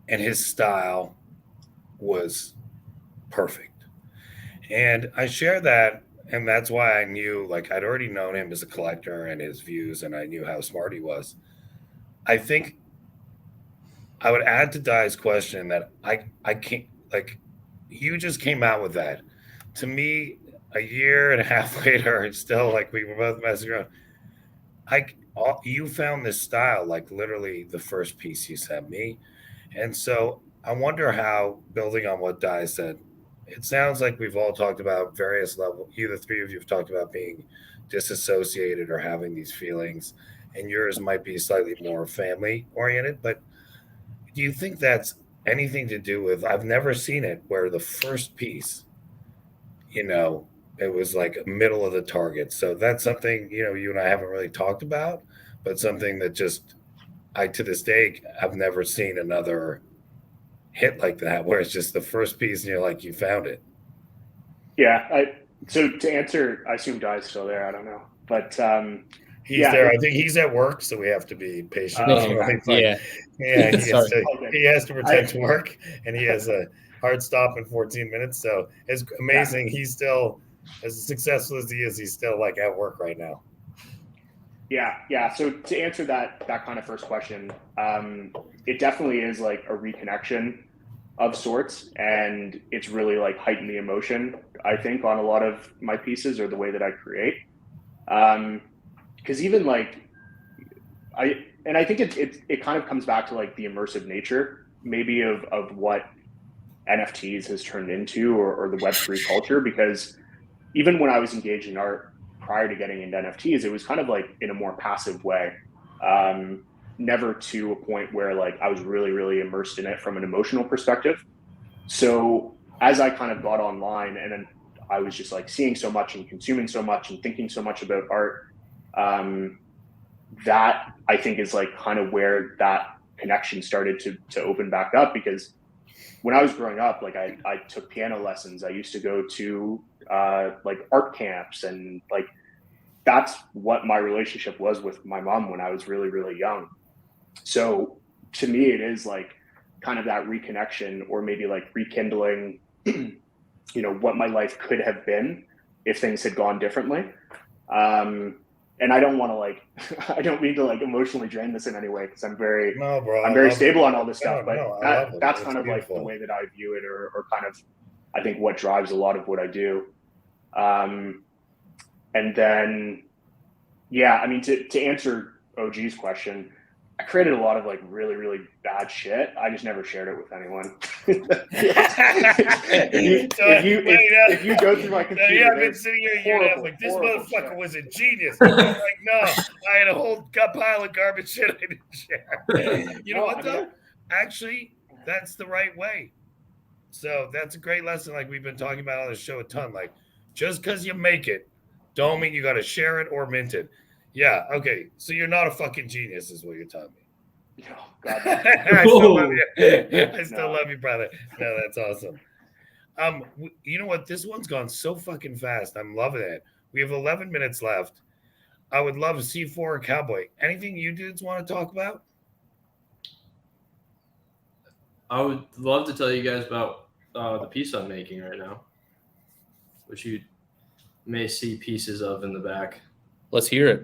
and his style was perfect. And I share that, and that's why I knew, like, I'd already known him as a collector and his views, and I knew how smart he was. I think I would add to Dai's question that I can't, like, you just came out with that. To me, a year and a half later, it's still like we were both messing around. You found this style like literally the first piece you sent me, and so I wonder how, building on what Dai said, it sounds like we've all talked about various levels. You, the three of you, have talked about being disassociated or having these feelings, and yours might be slightly more family oriented. But do you think that's anything to do with? I've never seen it where the first piece, you know, it was like middle of the target. So that's something, you and I haven't really talked about, but something that just I to this day I've never seen another hit like that where it's just the first piece and you're like, you found it. Yeah. So to answer, I assume Dai's still there. I don't know, but He's yeah, there. I think he's at work, so we have to be patient. It's like, Yeah. yeah, Sorry. he has to return to work, and he has a hard stop in 14 minutes. So it's amazing. He's still as successful as he is. He's still like at work right now. Yeah. So to answer that kind of first question, it definitely is like a reconnection of sorts, and it's really like heightened the emotion, I think, on a lot of my pieces or the way that I create. Because even like I think it kind of comes back to like the immersive nature maybe of what NFTs has turned into, or the Web3 culture, because even when I was engaged in art prior to getting into NFTs, it was kind of like in a more passive way. Never to a point where like I was really, really immersed in it from an emotional perspective. So as I kind of got online, and then I was just like seeing so much and consuming so much and thinking so much about art, that I think is like kind of where that connection started to open back up. Because when I was growing up, like I took piano lessons. I used to go to like art camps, and like that's what my relationship was with my mom when I was really, really young. So to me, it is like kind of that reconnection, or maybe like rekindling, what my life could have been if things had gone differently. And I don't want to like, I don't mean to like emotionally drain this in any way, because I'm very stable on all this stuff. But that's kind of like the way that I view it, or kind of, I think, what drives a lot of what I do. And then, yeah, I mean, to answer OG's question, I created a lot of like really, really bad shit. I just never shared it with anyone. if you go through my computer, yeah, I've been sitting here, like, this motherfucker was a genius. I'm like, no, I had a whole pile of garbage shit I didn't share. You know what, though? Actually, that's the right way. So that's a great lesson. Like we've been talking about on the show a ton. Like, just because you make it, don't mean you got to share it or mint it. Yeah. Okay. So you're not a fucking genius, is what you're telling me. Oh, God. I still love you. I still love you, brother. No, that's awesome. You know what? This one's gone so fucking fast. I'm loving it. We have 11 minutes left. I would love to see C4 Cowboy. Anything you dudes want to talk about? I would love to tell you guys about the piece I'm making right now, which you may see pieces of in the back. Let's hear it.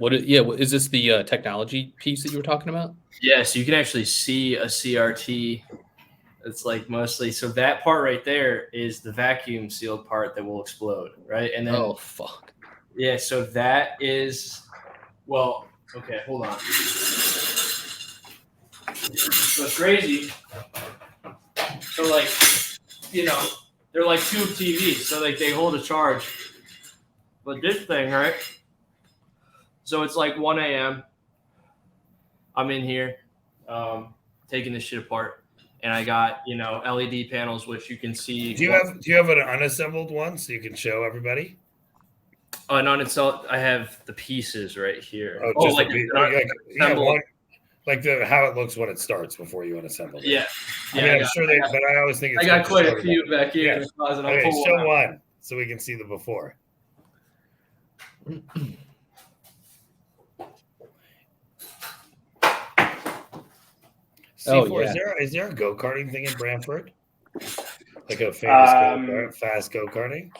Is this the technology piece that you were talking about? Yes, you can actually see a CRT. It's like mostly, so that part right there is the vacuum sealed part that will explode, right? And then, oh fuck, yeah. So that is, well, okay, hold on. So it's crazy. So like, they're like tube TVs, so like they hold a charge. But this thing, right? So it's like 1 a.m. I'm in here, taking this shit apart, and I got LED panels, which you can see. Do you have an unassembled one so you can show everybody? Oh, not installed. I have the pieces right here. Oh, Oh, just like, a piece. not Yeah, assembled. one, like how it looks when it starts before you unassemble it. Yeah. I mean, I'm sure they, but I always think it's I got good to quite show a them. few back here in Yeah. the closet. I'll Okay, pull show one out. one so we can see the before. Oh, C4, yeah. is there a go-karting thing in Brantford? Like a famous fast go-karting?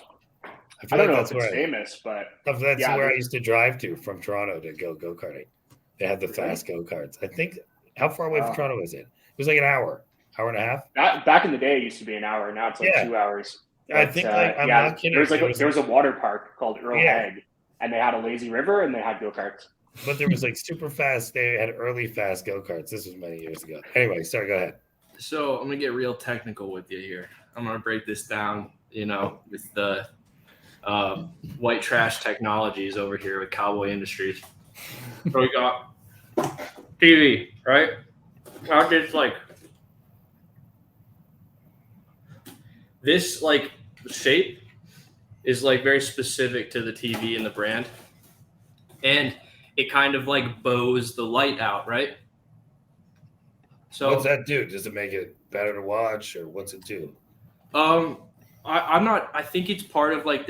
I I feel don't like know that's if it's where famous, but that's yeah, where I there- used to drive to from Toronto to go-karting. They had the fast go-karts. I think, how far away from Wow. Toronto is it? It was like an hour and a half. back in the day, it used to be an hour. Now it's like Yeah. 2 hours. I But, think, like, I'm yeah, not kidding. there was a water park called Earl Yeah. Hag, and they had a lazy river and they had go karts. But there was like super fast. They had early fast go-karts. This was many years ago. Anyway, sorry, go ahead. So I'm gonna get real technical with you here. I'm gonna break this down, with the white trash technologies over here with Cowboy Industries. So we got TV, right? Now it's like this, like shape is like very specific to the TV and the brand, and it kind of like bows the light out, right? So What's that do? Does it make it better to watch, or what's it do? I'm not. I think it's part of like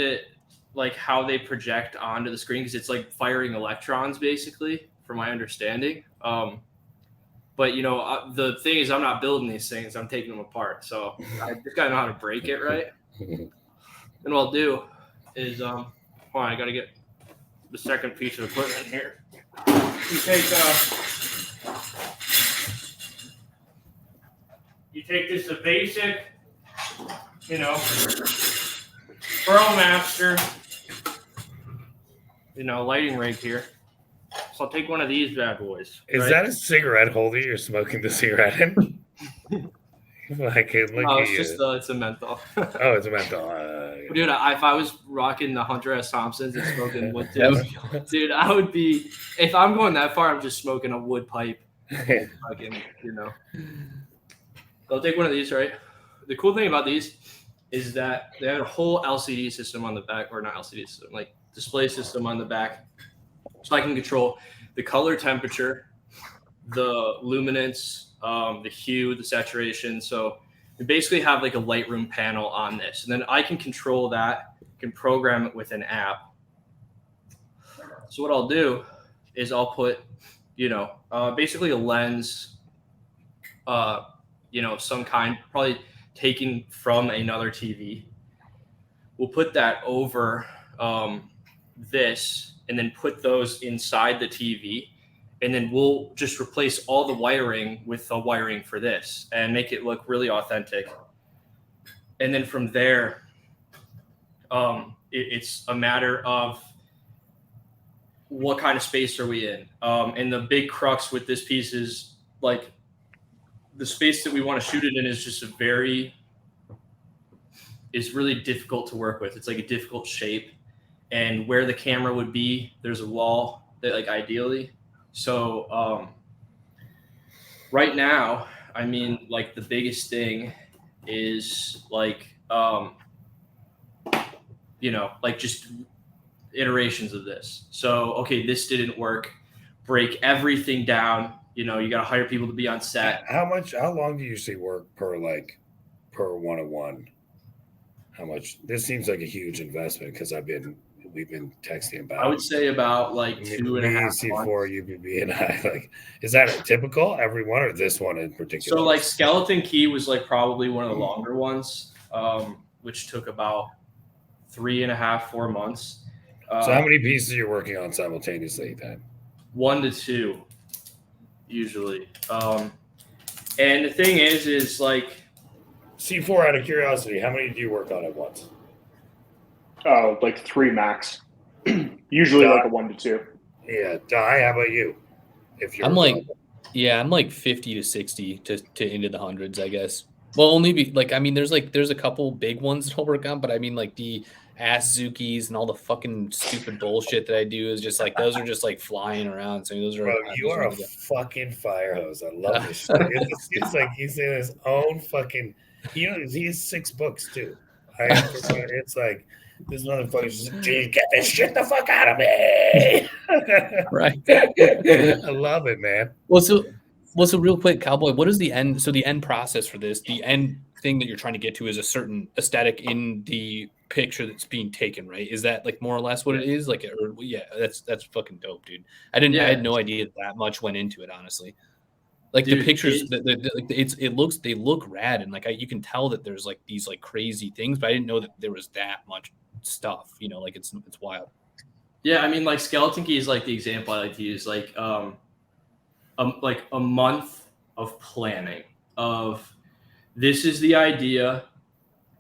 how they project onto the screen because it's like firing electrons, basically, from my understanding. But the thing is, I'm not building these things. I'm taking them apart. So I just gotta know how to break it right. And what I'll do is, hold on, I gotta get the second piece of equipment here. You take this a basic, ProMaster, lighting rig here. So I'll take one of these bad boys. Is right? that a cigarette holder you're smoking the cigarette in? Like, look No, at it's you. just it's a menthol. Oh, it's a menthol. Dude, if I was rocking the Hunter S. Thompsons and smoking wood That tips, would be dude, I would be. If I'm going that far, I'm just smoking a wood pipe. Fucking, I'll take one of these, right? The cool thing about these is that they have a whole LCD system on the back, or not LCD system, like display system on the back, so I can control the color temperature, the luminance, the hue, the saturation. So we basically have like a Lightroom panel on this, and then I can control that, can program it with an app. So what I'll do is I'll put, basically a lens, some kind, probably taken from another TV. We'll put that over this, and then put those inside the TV. And then we'll just replace all the wiring with the wiring for this and make it look really authentic. And then from there, it's a matter of what kind of space are we in. And the big crux with this piece is like the space that we want to shoot it in is just is really difficult to work with. It's like a difficult shape. And where the camera would be, there's a wall that like ideally. So right now, I mean, like the biggest thing is like, like just iterations of this. So, okay, this didn't work. Break everything down. You got to hire people to be on set. How long do you usually work per 101? How much? This seems like a huge investment because we've been texting about. I would say about like 2.5 months. C4, UBB, and I. Like, is that typical every one, or this one in particular? So like Skeleton Key was like probably one of the longer ones, which took about 3.5, 4 months. So how many pieces are you working on simultaneously then? 1 to 2, usually. And the thing is like C4, out of curiosity, how many do you work on at once? Oh, like 3 max. Usually like a 1 to 2. Yeah, Di, how about you? If you're I'm like 50 to 60 to into the hundreds, I guess. Well, only there's a couple big ones that I'll work on, but I mean like the Zukis and all the fucking stupid bullshit that I do is just like those are just like flying around. So those are. Bro, you are a fucking fire hose. I love this shit. It's like he's in his own fucking. He has 6 books too. It's like This motherfucker's just, dude, get this shit the fuck out of me. Right. I love it, man. Well, so real quick, Cowboy, what is the end? So the end process for this, the end thing that you're trying to get to is a certain aesthetic in the picture that's being taken, right? Is that like more or less what it is? Like, or, yeah, that's fucking dope, dude. I had no idea that much went into it, honestly. Like Dude, the pictures, they look rad, and like you can tell that there's like these like crazy things, but I didn't know that there was that much stuff. You know, like it's wild. Yeah, I mean, like Skeleton Key is like the example I like to use. Like a month of planning of this is the idea.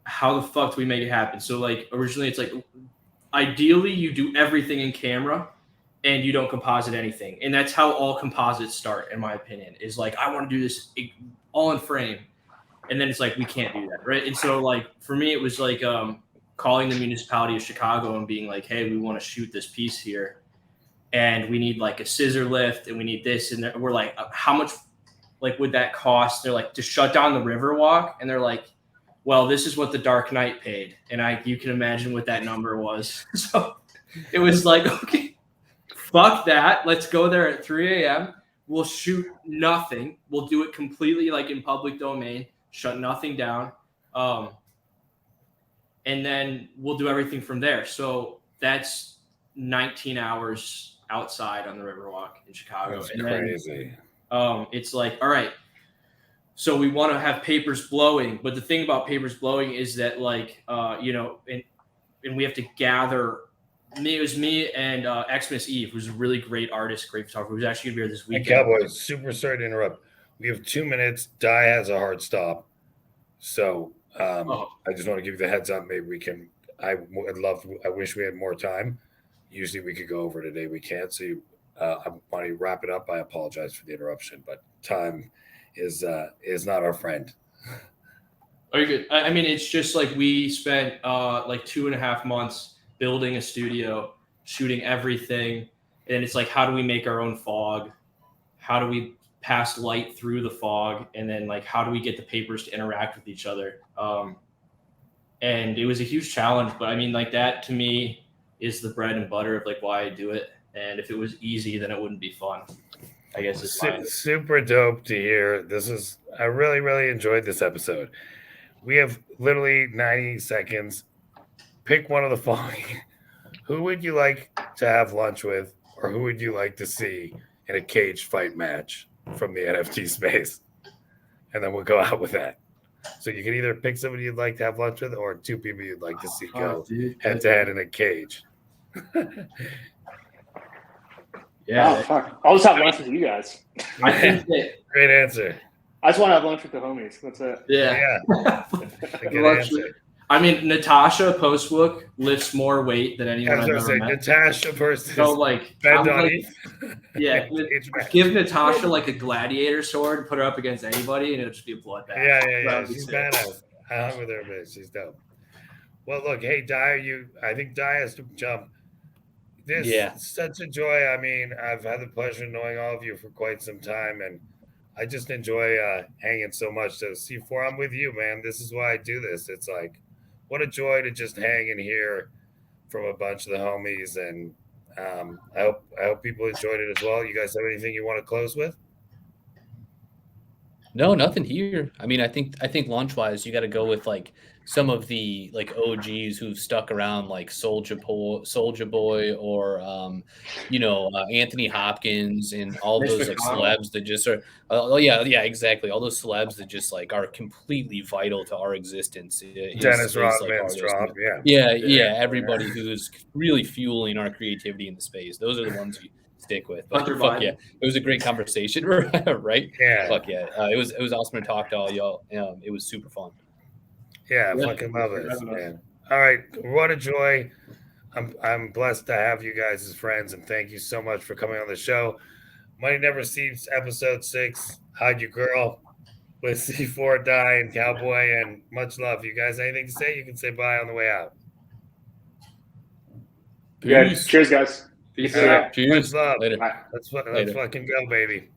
How the fuck do we make it happen? So like originally it's like ideally you do everything in camera and you don't composite anything. And that's how all composites start, in my opinion, is like, I want to do this all in frame. And then it's like, we can't do that. Right. And so like, for me, it was like calling the municipality of Chicago and being like, hey, we want to shoot this piece here. And we need like a scissor lift and we need this. And we're like, how much like would that cost? They're like, to shut down the Riverwalk. And they're like, well, this is what the Dark Knight paid. And you can imagine what that number was. So it was like, okay, fuck that. Let's go there at 3 a.m. We'll shoot nothing. We'll do it completely like in public domain, shut nothing down. And then we'll do everything from there. So that's 19 hours outside on the Riverwalk in Chicago. That's and crazy. Then, it's like, all right, so we want to have papers blowing. But the thing about papers blowing is that like, and we have to gather. It was me and Xmas Eve, who's a really great artist, great photographer, who's actually going to be here this weekend. Hey, Cowboy, super sorry to interrupt. We have 2 minutes. Di has a hard stop. So I just want to give you the heads up. Maybe we can. I wish we had more time. Usually we could go over today. We can't. So I want to wrap it up. I apologize for the interruption, but time is not our friend. Are you good? I mean, it's just like we spent like 2.5 months building a studio, shooting everything. And it's like, how do we make our own fog? How do we pass light through the fog? And then like, how do we get the papers to interact with each other? And it was a huge challenge, but I mean, like that to me is the bread and butter of like why I do it. And if it was easy, then it wouldn't be fun. I guess it's super dope to hear. I really, really enjoyed this episode. We have literally 90 seconds. Pick one of the following. Who would you like to have lunch with, or who would you like to see in a cage fight match from the NFT space? And then we'll go out with that. So you can either pick somebody you'd like to have lunch with, or 2 people you'd like to see go head to head in a cage. Yeah. Oh, fuck. I'll just have lunch with you guys. I think that Great answer. I just want to have lunch with the homies. That's it. Yeah. Good answer. I mean, Natasha Postbook lifts more weight than anyone I've ever met. Natasha versus so like, yeah, give Natasha like a gladiator sword, put her up against anybody, and it'll just be a bloodbath. Yeah. She's badass. I hung with her a bit. She's dope. Well, look, hey, I think Di has to jump. This is such a joy. I mean, I've had the pleasure of knowing all of you for quite some time, and I just enjoy hanging so much. So C4, I'm with you, man. This is why I do this. It's like, what a joy to just hang and hear from a bunch of the homies, and I hope people enjoyed it as well. You guys have anything you want to close with? No, nothing here. I mean, I think launch wise, you got to go with like some of the like OGs who've stuck around, like Soulja Boy, or Anthony Hopkins, and all those like celebs that just are. Exactly. All those celebs that just like are completely vital to our existence. Dennis Rodman, everybody who's really fueling our creativity in the space. Those are the ones you stick with. But fuck yeah, it was a great conversation, right? Yeah. Fuck yeah, it was awesome to talk to all y'all. It was super fun. Yeah, I fucking love it, man. All right, what a joy. I'm blessed to have you guys as friends, and thank you so much for coming on the show. Money Never Sleeps, episode 6. Hide Your Girl with C4 and Cowboy, and much love. You guys, anything to say? You can say bye on the way out. Yeah, cheers, guys. Peace out. Cheers. Much love. Later. Let's fucking go, baby.